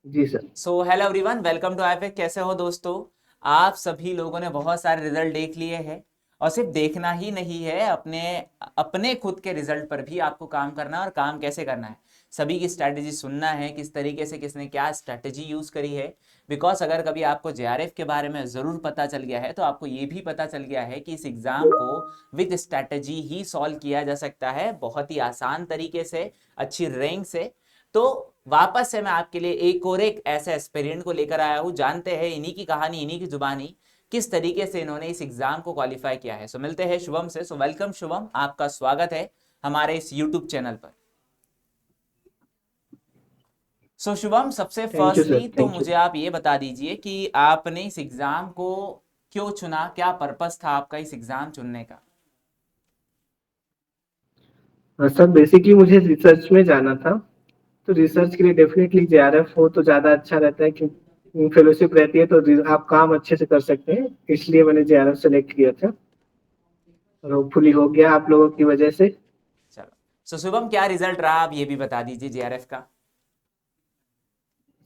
Ji sir. So hello everyone, welcome to आईफेक। कैसे हो दोस्तों? आप सभी लोगों ने बहुत सारे रिजल्ट देख लिए हैं और सिर्फ देखना ही नहीं है, अपने अपने खुद के रिजल्ट पर भी आपको काम करना है। और काम कैसे करना है, सभी की स्ट्रैटेजी सुनना है, किस तरीके से किसने क्या स्ट्रैटेजी यूज करी है। बिकॉज अगर कभी आपको जेआरएफ के बारे में ज़रूर पता चल गया है तो आपको ये भी पता चल गया है कि इस एग्ज़ाम को विद स्ट्रैटेजी ही सॉल्व किया जा सकता है, बहुत ही आसान तरीके से, अच्छी रैंक से। तो वापस से मैं आपके लिए एक और एक ऐसे एस्पिरेंट को लेकर आया हूं। जानते हैं इन्हीं की कहानी, इन्हीं की जुबानी, किस तरीके से इन्होंने इस एग्जाम को क्वालिफाई किया है। सो मिलते हैं शुभम से। सो वेलकम शुभम, आपका स्वागत है हमारे इस यूट्यूब चैनल पर। सो शुभम, सबसे थैंक यू फर्स्टली सर, तो थैंक यू। मुझे आप ये बता दीजिए कि आपने इस एग्जाम को क्यों चुना, क्या पर्पस था आपका इस एग्जाम चुनने का। सर बेसिकली मुझे रिसर्च में जाना था। तो रिसर्च के लिए डेफिनेटली जेआरएफ हो तो ज़्यादा अच्छा रहता है, क्योंकि फेलोशिप रहती है तो आप काम अच्छे से कर सकते हैं। इसलिए मैंने जेआरएफ सेलेक्ट किया था और होपफुली हो गया आप लोगों की वजह से। चलो, सो शुभम, क्या रिजल्ट रहा आप ये भी बता दीजिए जेआरएफ का।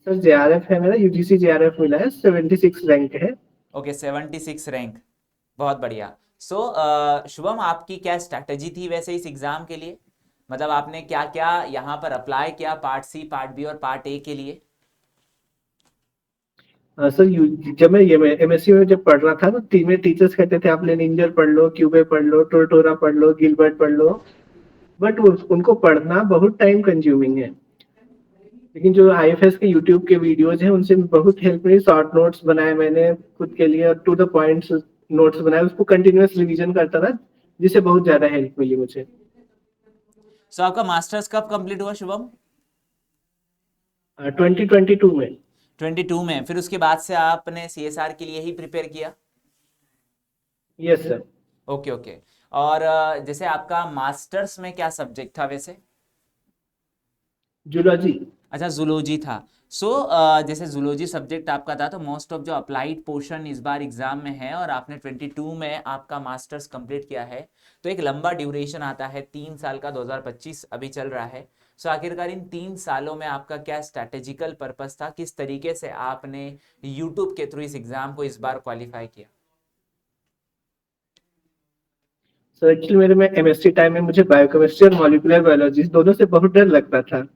सर जेआरएफ है, मेरा यूजीसी जेआरएफ मिला है, 76 रैंक है। ओके, 76 रैंक, बहुत बढ़िया। सो शुभम, आपकी क्या स्ट्रैटेजी थी वैसे इस एग्जाम के लिए? मतलब आपने क्या क्या यहाँ पर अप्लाई किया, पार्ट सी, पार्ट बी और पार्ट ए के लिए? सर जब मैं एमएससी में जब पढ़ रहा था तो तीन में टीचर्स कहते थे आप लेनिंजर पढ़ लो, क्यूबे पढ़ लो, टोरटोरा पढ़ लो, गिलबर्ट पढ़ लो। बट उनको पढ़ना बहुत टाइम कंज्यूमिंग है। लेकिन जो आईएफएस के यूट्यूब के वीडियोज हैं उनसे बहुत हेल्प मिली। शॉर्ट नोट्स बनाए मैंने खुद के लिए और टू द पॉइंट्स नोट्स बनाए, उसको कंटिन्यूअस रिवीजन करता था, जिससे बहुत ज्यादा हेल्प मिली मुझे। सो आपका मास्टर्स कब कंप्लीट हुआ शुभम? 2022 में। 22 में? फिर उसके बाद से आपने सीएसआर के लिए ही प्रिपेयर किया? Yes sir. Okay okay. और जैसे आपका मास्टर्स में क्या सब्जेक्ट था वैसे? जूलॉजी। अच्छा, जूलॉजी था। सो जैसे जूलॉजी सब्जेक्ट आपका था तो मोस्ट ऑफ जो अप्लाइड पोर्शन इस बार एग्जाम में है, और आपने 22 में आपका मास्टर्स कंप्लीट किया है, तो एक लंबा ड्यूरेशन आता है, 3 साल का, 2025 अभी चल रहा है। सो आखिरकार इन 3 सालों में आपका क्या स्ट्रैटेजिकल पर्पस था, किस तरीके से आपने यूट्यूब के थ्रू इस एग्जाम को इस बार क्वालिफाई किया? सर एक्चुअली मेरे में एमएससी टाइम में मुझे बायोकेमिस्ट्री और मॉलिक्यूलर बायोलॉजी दोनों से बहुत डर लगता था।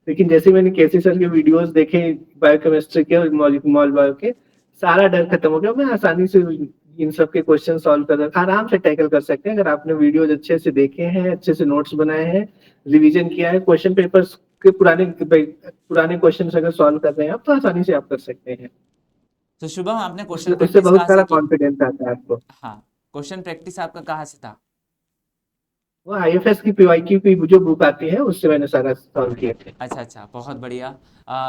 लेकिन जैसे मैंने केसी सर के वीडियोस देखे बायोकेमिस्ट्री के और मॉल बायो के, सारा डर खत्म हो गया। मैं आसानी से इन सब के क्वेश्चन सॉल्व कर आराम से टैकल कर सकते हैं, अगर आपने वीडियोज अच्छे से देखे हैं, अच्छे से नोट्स बनाए हैं, रिवीजन किया है, क्वेश्चन पेपर्स के पुराने क्वेश्चन अगर सॉल्व कर रहे हैं आप, तो आसानी से आप कर सकते हैं। तो शुभम, आपने क्वेश्चन उससे प्रैक्टिस बहुत कहाँ से सारा की? कॉन्फिडेंस आता है आपको। हाँ, क्वेश्चन प्रैक्टिस आपका कहाँ से था? वो आईएफएस की पीवाईक्यू की जो बुक आती है उससे मैंने सारा सॉल्व किया था। अच्छा अच्छा, बहुत बढ़िया।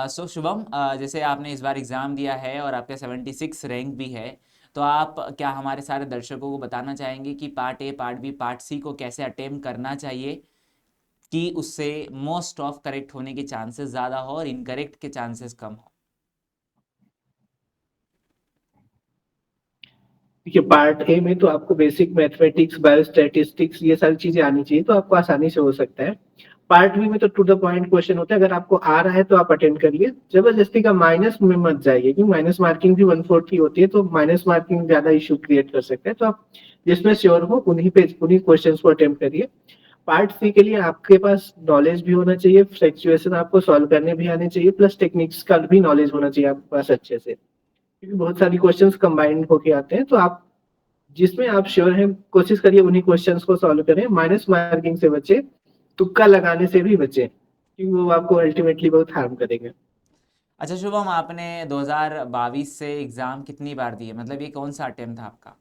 सो शुभम, जैसे आपने इस बार एग्ज़ाम दिया है और आपका 76 रैंक भी है, तो आप क्या हमारे सारे दर्शकों को बताना चाहेंगे कि part A, part B, part C को कैसे अटेम्प्ट करना चाहिए कि उससे मोस्ट ऑफ करेक्ट होने के चांसेस ज़्यादा हो और इनकरेक्ट के चांसेस कम हो? देखिए पार्ट ए में तो आपको बेसिक मैथमेटिक्स, बायोस्टैटिस्टिक्स, ये सारी चीजें आनी चाहिए, तो आपको आसानी से हो सकता है। पार्ट बी में तो टू द पॉइंट क्वेश्चन होता है, अगर आपको आ रहा है तो आप अटेंड करिए, जबरदस्ती का माइनस में मत जाइए, क्योंकि माइनस मार्किंग भी 1/4 की होती है, तो माइनस मार्किंग ज्यादा इशू क्रिएट कर सकते हैं। तो आप जिसमें श्योर हो उन्हीं क्वेश्चन को अटेम्प्ट करिए। पार्ट सी के लिए आपके पास नॉलेज भी होना चाहिए, फ्लैक्चुएशन आपको सॉल्व करने भी आने चाहिए, प्लस टेक्निक्स का भी नॉलेज होना चाहिए आपके पास अच्छे से, क्योंकि बहुत सारी क्वेश्चंस कंबाइंड होके आते हैं। तो आप जिसमें आप श्योर हैं कोशिश करिए उन्हीं क्वेश्चंस को सॉल्व करें, माइनस मार्किंग से बचे, तुक्का लगाने से भी बचे, क्योंकि वो आपको अल्टीमेटली बहुत हार्म करेंगे। अच्छा शुभम, आपने 2022 से एग्ज़ाम कितनी बार दिए, मतलब ये कौन सा अटेम्प्ट था आपका?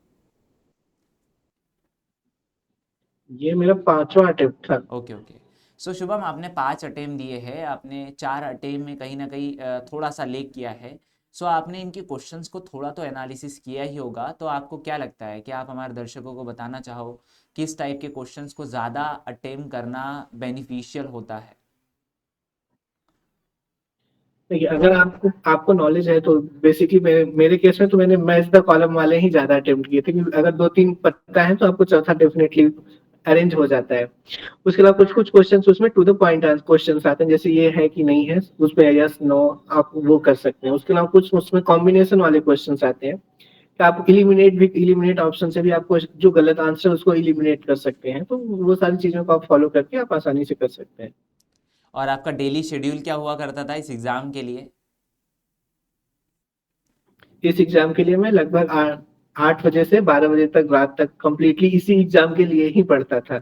ये मेरा पांचवा अटेम्प्ट था। Okay okay. सो शुभम, आपने 5 अटेम्प्ट दिए हैं, आपने 4 अटेम्प्ट में कहीं ना कहीं थोड़ा सा लेक किया है। सो आपने इनके क्वेश्चंस को थोड़ा तो एनालिसिस किया ही होगा, तो आपको क्या लगता है कि आप हमारे दर्शकों को बताना चाहो किस टाइप के क्वेश्चंस को ज़्यादा अटेम्प्ट करना बेनिफिशियल होता है? देखिए अगर आपको आपको नॉलेज है तो बेसिकली मेरे केस में तो मैंने मैच द कॉलम वाले ही ज्यादा अटेम्प्ट किए थे, क्योंकि अगर दो तीन पता है तो आपको चौथा डेफिनेटली अरेंज हो जाता है। उसके अलावा कुछ कुछ क्वेश्चंस उसमें टू द पॉइंट क्वेश्चंस आते हैं, जैसे ये है कि नहीं है, उसमें यस नो आप वो कर सकते हैं। उसके अलावा कुछ उसमें कॉम्बिनेशन वाले क्वेश्चंस आते हैं कि आप इलिमिनेट ऑप्शन से भी आपको जो गलत आंसर है उसको इलिमिनेट कर सकते हैं। तो वो सारी चीजों को आप फॉलो करके आप आसानी से कर सकते हैं। और आपका डेली शेड्यूल क्या हुआ करता था इस एग्जाम के लिए? इस एग्जाम के लिए मैं लगभग 8 बजे से 12 बजे तक रात तक कंप्लीटली इसी एग्जाम के लिए ही पढ़ता था।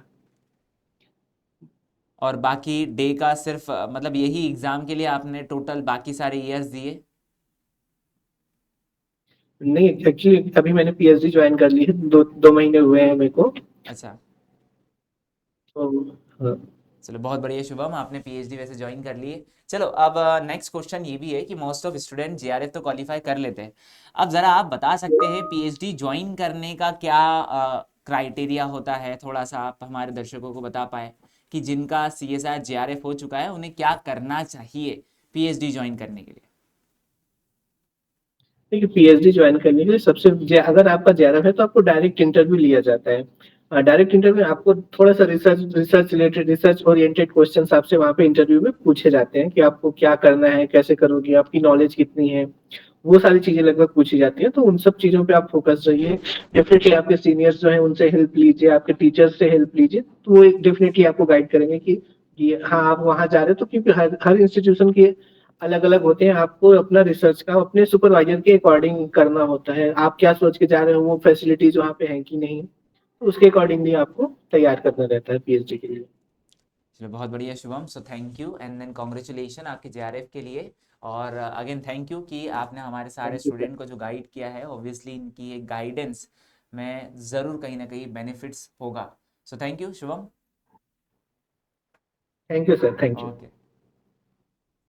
और बाकी डे का सिर्फ मतलब यही एग्जाम के लिए आपने टोटल बाकी सारे ईयर्स दिए? नहीं, एक्चुअली अभी मैंने पीएचडी ज्वाइन कर ली है, 2 महीने हुए हैं मेरे को। अच्छा, तो हाँ। चलो बहुत बढ़िया शुभम, आपने पीएचडी वैसे ज्वाइन कर ली है। चलो अब नेक्स्ट क्वेश्चन ये भी है कि मोस्ट ऑफ स्टूडेंट जेआरएफ तो क्वालिफाई कर लेते हैं। अब ज़रा आप बता सकते हैं पीएचडी ज्वाइन करने का क्या क्राइटेरिया होता है? थोड़ा सा आप हमारे दर्शकों को बता पाए कि जिनका सीएसआर जेआरएफ हो चुका है उन्हें क्या करना चाहिए पीएचडी ज्वाइन करने के लिए? देखिए, पीएचडी ज्वाइन करने के लिए अगर आपका जेआरएफ है तो आपको डायरेक्ट इंटरव्यू लिया जाता है। डायरेक्ट इंटरव्यू में आपको थोड़ा सा रिसर्च ओरिएंटेड क्वेश्चंस आपसे वहाँ पे इंटरव्यू में पूछे जाते हैं कि आपको क्या करना है, कैसे करोगे, आपकी नॉलेज कितनी है, वो सारी चीजें लगभग पूछी जाती है। तो उन सब चीजों पे आप फोकस रहिए। डेफिनेटली आपके सीनियर्स जो है उनसे हेल्प लीजिए, आपके टीचर्स से हेल्प लीजिए, तो वो डेफिनेटली आपको गाइड करेंगे कि हाँ आप वहाँ जा रहे हो। तो क्योंकि हर हर इंस्टीट्यूशन के अलग अलग होते हैं, आपको अपना रिसर्च का अपने सुपरवाइजर के अकॉर्डिंग करना होता है। आप क्या सोच के जा रहे हो, वो फैसिलिटीज वहाँ पे हैं कि नहीं, तो उसके अकॉर्डिंगली आपको तैयार करना रहता है पीएचडी के लिए। चलो बहुत बढ़िया Shubham, so thank you and then congratulation आपके जेआरएफ के लिए। और अगेन थैंक यू कि आपने हमारे सारे थैंक यू सर। स्टूडेंट को जो गाइड किया है। ऑब्वियसली इनकी एक गाइडेंस में ज़रूर कहीं ना कहीं बेनिफिट्स होगा। सो thank you Shubham. Thank you sir. Thank you. Okay.